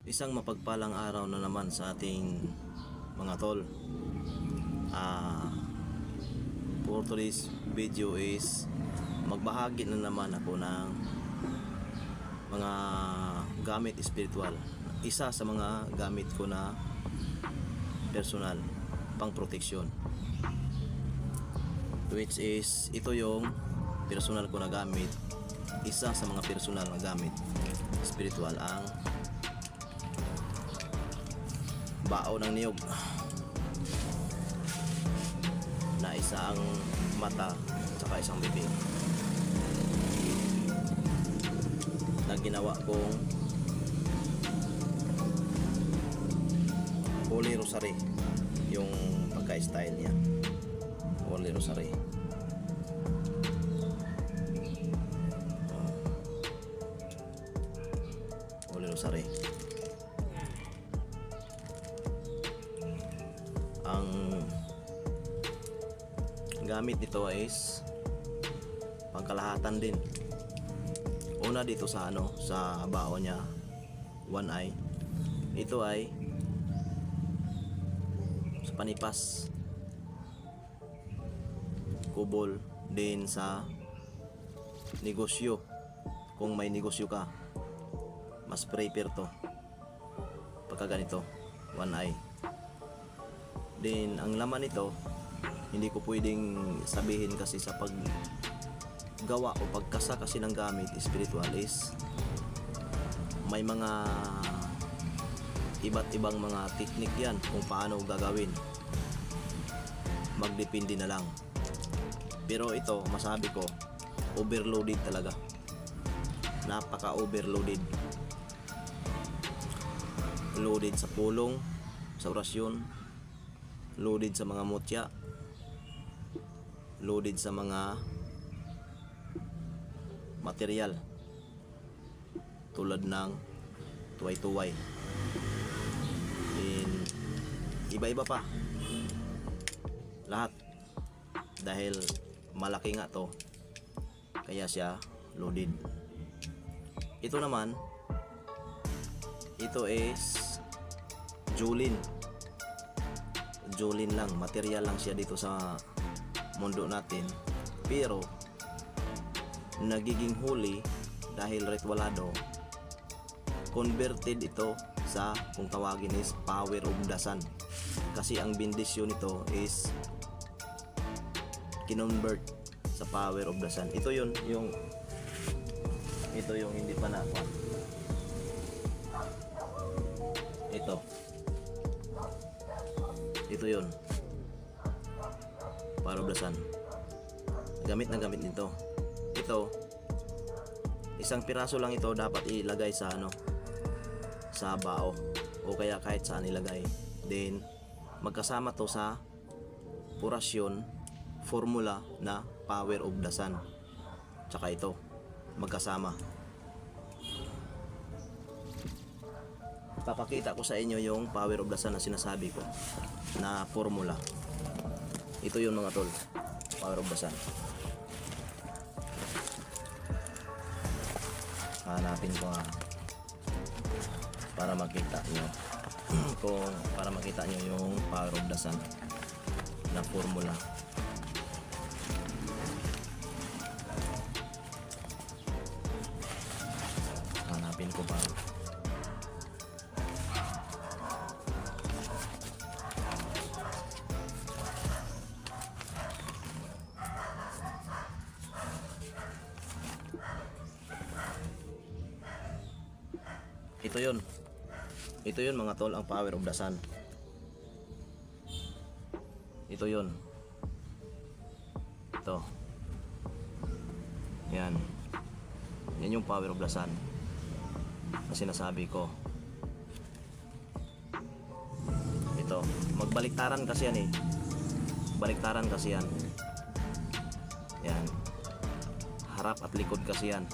Isang mapagpalang araw na naman sa ating mga tol. For today's video is magbahagi na naman ako ng mga gamit spiritual. Isa sa mga gamit ko na personal pang proteksyon, which is ito yung personal ko na gamit. Isa sa mga personal na gamit spiritual ang bao ng niyog na isang mata at isang bibig na ginawa kong Holy Rosary, yung pagka-style niya Holy Rosary. Holy Rosary. Ang gamit nito is pangkalahatan din. Una dito sa sa bao niya, one eye. Ito ay sa panipas, kubol din sa negosyo. Kung may negosyo ka, mas prepare to pagka ganito, one eye. Then ang laman nito, hindi ko pwedeng sabihin kasi sa paggawa o pagkasa kasi ng gamit spiritual is may mga iba't ibang mga technique yan kung paano gagawin. Magdepende na lang. Pero ito, masabi ko, overloaded talaga. Napaka overloaded. Loaded sa pulong, sa orasyon, loaded sa mga mutya, loaded sa mga material tulad ng tuway-tuway. Iba-iba pa lahat dahil malaki nga to, kaya siya loaded. Ito naman, ito is Julin lang, material lang siya dito sa mundo natin, pero nagiging holy dahil ritualado. Converted ito sa, kung tawagin is, power of the sun, kasi ang bendisyon nito is kinonvert sa power of the sun. Ito yung hindi pa nakuha. Ito yun, power of the sun. Gamit na gamit nito. Ito, isang piraso lang ito dapat ilagay sa sa bao o kaya kahit saan ilagay. Then magkasama to sa orasyon, formula na power of the sun. Tsaka ito magkasama. Papakita ko sa inyo yung power of the sun na sinasabi ko na formula. Ito yun mga tol, power of the sun. Hanapin ko para makita nyo para makita nyo yung power of the sun na formula. Hanapin ko pa. Ito yun mga tol, ang power of the sun. Ito yun. Ito. Yan yung power of the sun na sinasabi ko. Ito, magbaliktaran kasi yan baliktaran kasi yan. Yan, harap at likod kasi yan,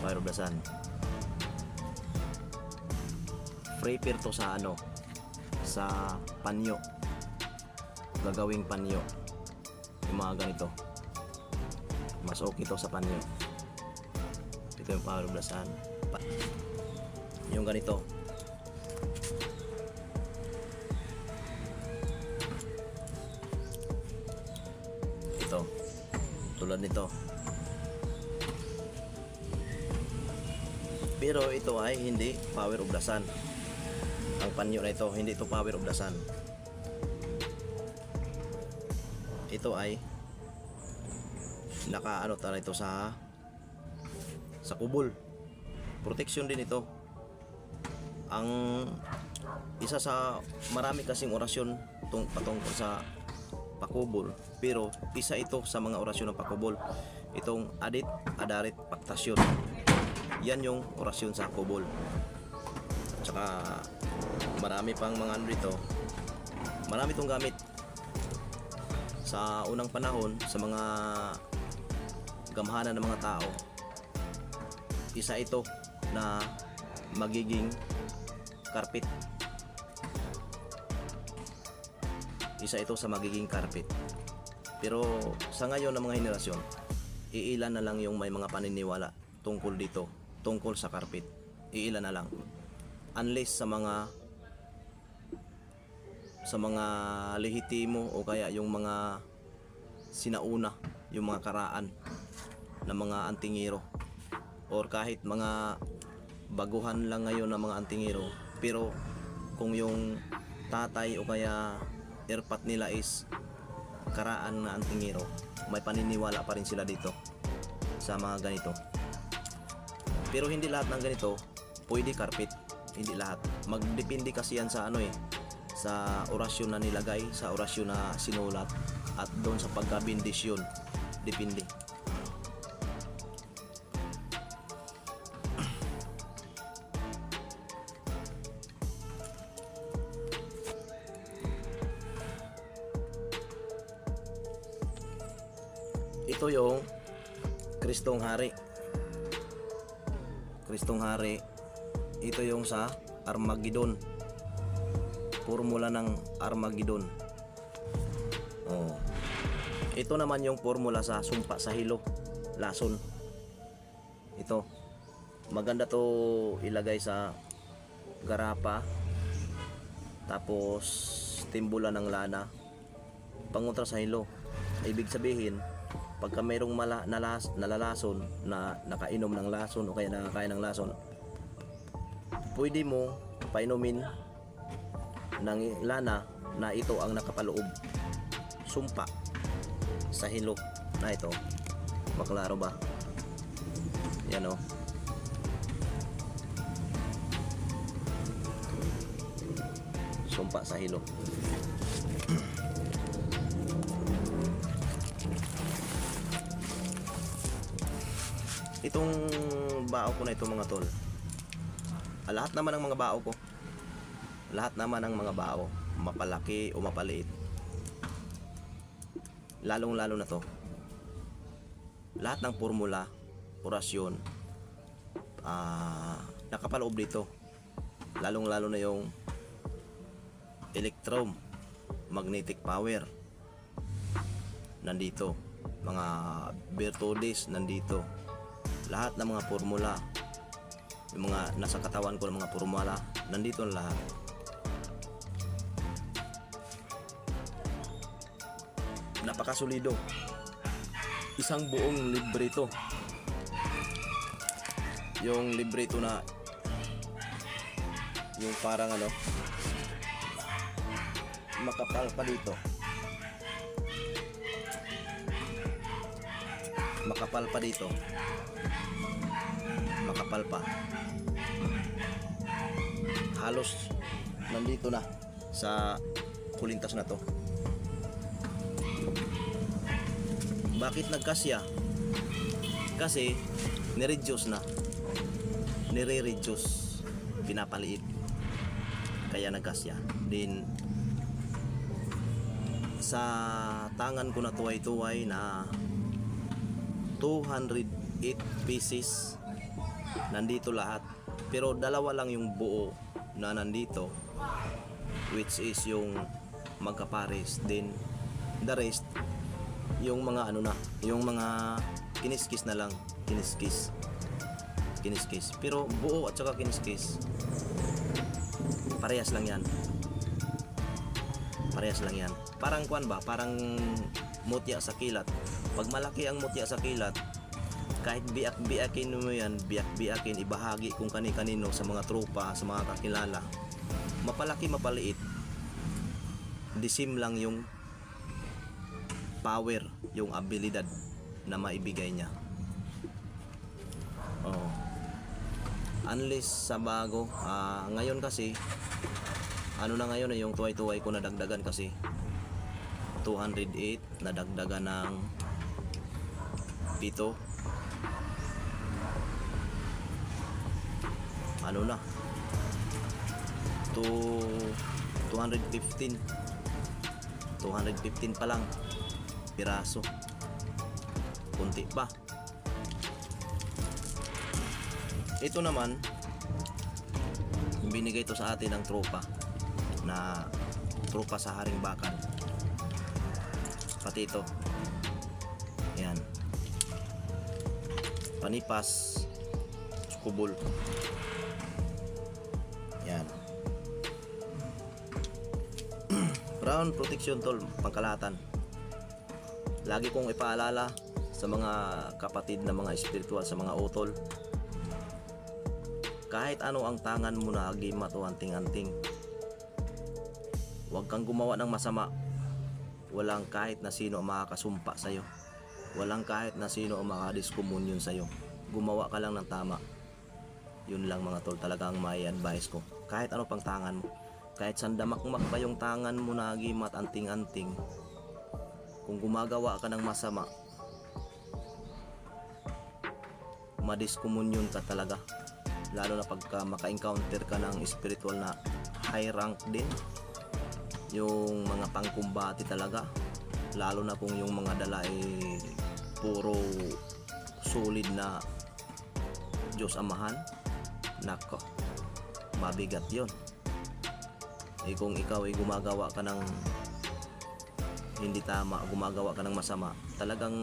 power of the sun. Prepare to sa sa panyo, gagawing panyo, yung mga ganito. Mas okay to sa panyo. Ito yung power of the sun. Yung ganito, nito. Pero ito ay hindi power of the sun. Ang panyo na ito, hindi ito power of the sun. Ito ay naka ano tara ito sa kubol. Protection din ito. Ang isa sa marami kasing orasyon patungkol sa pakubol, pero isa ito sa mga orasyon ng pakubol, itong adit, adarit, paktasyon. Yan yung orasyon sa kubol. Tsaka marami pang mga ano dito. Marami itong gamit sa unang panahon sa mga gamhanan ng mga tao. Isa ito na magiging carpet. Isa ito sa magiging carpet. Pero sa ngayon ng mga henerasyon, iilan na lang yung may mga paniniwala tungkol dito, tungkol sa carpet. Iilan na lang. Unless sa mga lehitimo o kaya yung mga sinauna, yung mga karaan ng mga antingero, or kahit mga baguhan lang ngayon ng mga antingero, pero kung yung tatay o kaya erpat nila is karaan na antingero, may paniniwala pa rin sila dito sa mga ganito. Pero hindi lahat ng ganito pwede carpet, hindi lahat. Magdepende kasi yan sa sa orasyon na nilagay, sa orasyon na sinulat, at doon sa pagkabindisyon, depende. Ito yung Kristong Hari. Kristong Hari. Ito yung sa Armageddon. Formula ng Armageddon. Oh. Ito naman yung formula sa sumpa sa hilo, lason. Ito. Maganda to ilagay sa garapa. Tapos timbulan ng lana. Pangontra sa hilo. Ibig sabihin, pagka mayroong nalalason na nakainom ng lason o kaya nakakain ng lason, pwede mo painumin ng lana na ito ang nakapaloob, sumpa sa hilo na ito. Maklaro ba? Yan o. Sumpa sa hilo. Itong bao ko na ito mga tol, lahat naman ng mga bao ko, lahat naman ng mga bao, mapalaki o mapaliit, lalong lalo na to, lahat ng formula, orasyon, nakapaloob dito. Lalong lalo na yung electromagnetic power nandito, mga virtudes nandito. Lahat ng mga formula, yung mga nasa katawan ko ng mga formula, nandito na lahat. Napakasulido. Isang buong librito. Yung librito na yung parang makapal pa dito. Makapal pa dito. Makapal pa. Halos nandito na sa kulintas na to. Bakit nagkasya? Kasi nireduce na. Nire-reduce. Pinapaliit. Kaya nagkasya. Din sa tangan ko na tuway-tuway na 208 pieces nandito lahat, pero dalawa lang yung buo na nandito, which is yung magkapares. Then the rest yung mga yung mga kiniskis na lang, kiniskis, pero buo at saka kiniskis parehas lang yan, parang kuan ba, parang mutya sa kilat. Pag malaki ang mutya sa kilat, kahit biak-biakin mo yan, biak-biakin, ibahagi kung kani-kanino sa mga tropa, sa mga kakilala, mapalaki, mapaliit, the same lang yung power, yung abilidad na maibigay niya. Oh. Unless sa bago, ngayon kasi, ano na ngayon yung tuway-tuway ko nadagdagan kasi 208, nadagdagan ng 7. Ano na? 215 pa lang piraso. Kunti pa. Ito naman binigay to sa atin ng tropa sa Haringbakan. Pati ito. Yan. Panipas, kubol. Yan. Brown protection tol, pangkalahatan. Lagi kong ipaalala sa mga kapatid na mga espiritual, sa mga utol, kahit ano ang tangan mo na agima to anting-anting, huwag kang gumawa ng masama. Walang kahit na sino ang makakasumpa sa'yo. Walang kahit na sino ang makadiskumunyon sa'yo. Gumawa ka lang ng tama. Yun lang mga tol, talagang may advice ko. Kahit ano pang tangan mo, kahit sandamakmak pa yung tangan mo na agimat anting-anting, kung gumagawa ka ng masama, madiskumunyon ka talaga. Lalo na pagka maka-encounter ka ng spiritual na high rank din, yung mga pangkumbati talaga, lalo na kung yung mga dala ay puro solid na Diyos Amahan, nako, mabigat yon. Kung ikaw ay gumagawa ka ng hindi tama, gumagawa ka ng masama, talagang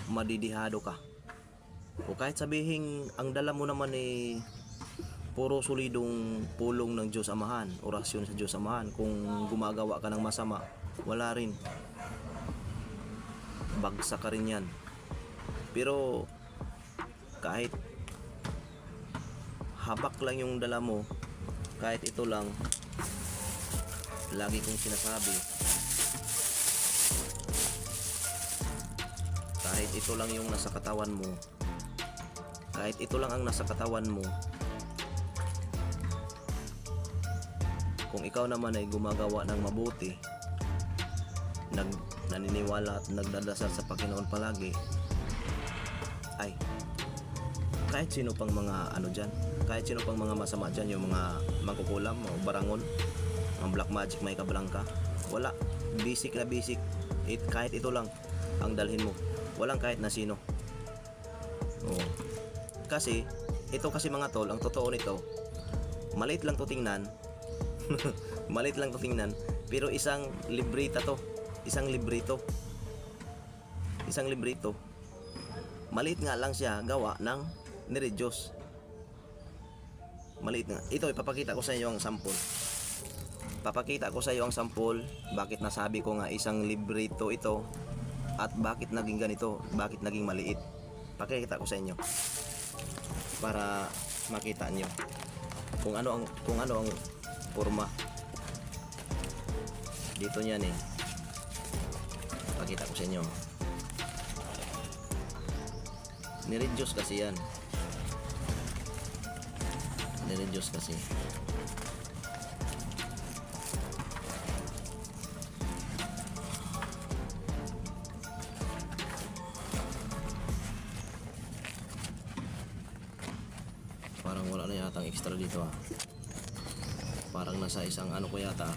madidihado ka. O kahit sabihin ang dala mo naman ay puro solidong pulong ng Diyos Amahan, orasyon sa Diyos Amahan, kung gumagawa ka ng masama, wala rin, bagsak ka rin yan. Pero kahit habak lang yung dala mo, kahit ito lang, lagi kong sinasabi, kahit ito lang yung nasa katawan mo, kahit ito lang ang nasa katawan mo, kung ikaw naman ay gumagawa ng mabuti, naniniwala at nagdadasal sa Panginoon palagi, ay kahit sino pang mga ano dyan, kahit sino pang mga masama dyan, yung mga mangkukulam o barangon, mga black magic, may kablangka, wala, basic na basic. Kahit ito lang ang dalhin mo, walang kahit na sino. Kasi ito kasi mga tol, ang totoo nito, maliit lang to tingnan maliit lang to tingnan, pero isang librito, maliit nga lang siya, gawa ng niredyos. Maliit nga. Ito, ipapakita ko sa iyo ang sample. Bakit nasabi ko nga isang librito ito, at bakit naging ganito, bakit naging maliit. Pakikita ko sa inyo para makita nyo kung ano ang forma dito niyan eh. Pakita ko sa inyo, niredyos kasi yan, niredyos kasi. Parang wala na yatang extra dito ah. Parang nasa isang ano ko yata.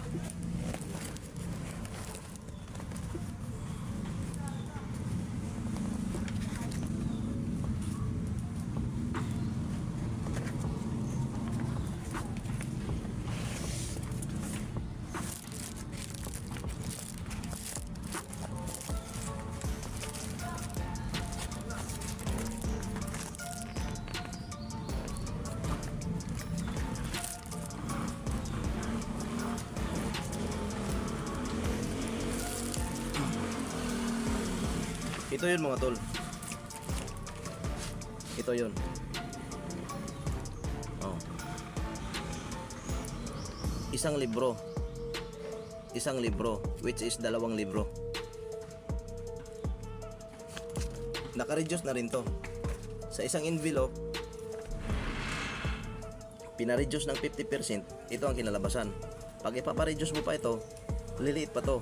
Ito yun mga tol. Ito yun. Oh. Isang libro. Isang libro, which is 2 libro. Naka-reduce na rin to. Sa isang envelope, pina-reduce ng 50%, ito ang kinalabasan. Pag ipapa-reduce mo pa ito, liliit pa to.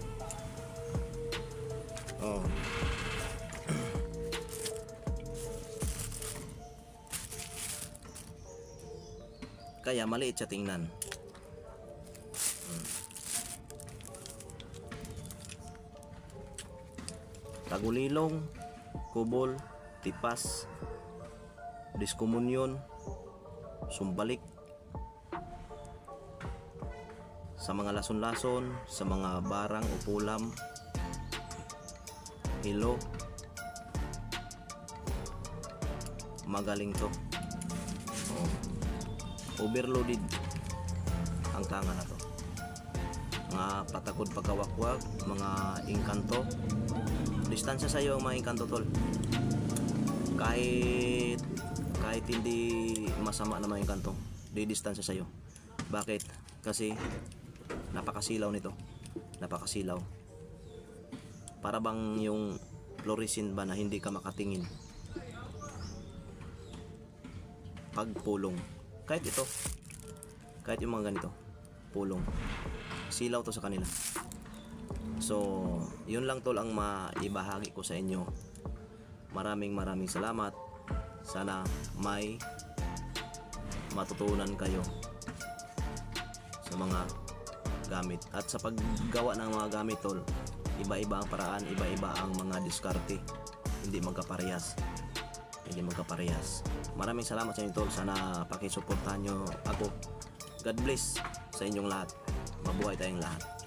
Oh. Kaya maliit siya tingnan. Tagulilong, kubol, tipas, diskomunyon, sumbalik, sa mga lason-lason, sa mga barang o pulam, hilo, magaling to. Oh. Overloaded ang tanga na to. Mga patakod pagkawakwag, mga engkanto. Distansya sa iyo ang mga engkanto tol. Kahit hindi masama na mga engkanto, di distansya sa iyo. Bakit? Kasi napakasilaw nito. Napakasilaw. Para bang yung fluorescent ba na hindi ka makatingin. Pagpulong. Kahit ito. Kahit yung mga ganito. Pulong. Silaw to sa kanila. So, yun lang tol ang maibahagi ko sa inyo. Maraming salamat. Sana may matutunan kayo sa mga gamit. At sa paggawa ng mga gamit tol, iba-iba ang paraan, iba-iba ang mga diskarte. Hindi magkaparehas. Maraming salamat sa inyo tol. Sana pakisuportahan nyo ako. God bless sa inyong lahat. Mabuhay tayong lahat.